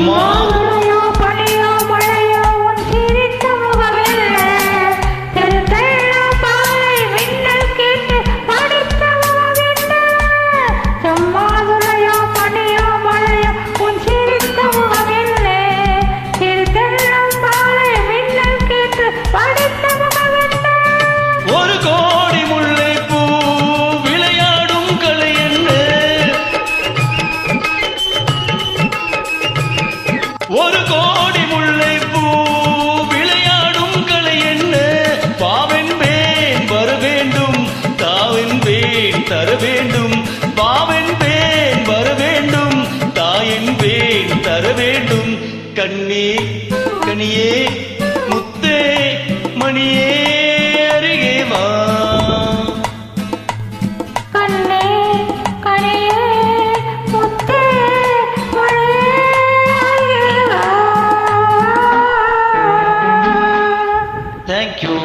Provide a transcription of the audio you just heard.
மாதுளையோ பனியோ மழையோ உன் சிரித்த முகமில்லை திருத்தெல்லாம் பாலை மின்னல் கேட்டு படித்த முகமில்லை மாதுளையோ பனியோ மழையோ உன் சிரித்த முகமில்லை திருத்தெல்லாம் பாலை மின்னல் கேட்டு படித்த முகமில்லை ஒரு கோடி முல்லை பூ விளையாடும் கலை என்ன ஒரு கோடி முல்லை பூ விளையாடும் கலை என்ன பாவென்பேன் வர வேண்டும் தாவென்பேன் தர வேண்டும் பாவென்பேன் வர வேண்டும் தாயென்பேன் தர வேண்டும் கண்ணே கனியே முத்தே மணியே அருகே வா கண்ணே கனியே முத்தே மணியே Thank you.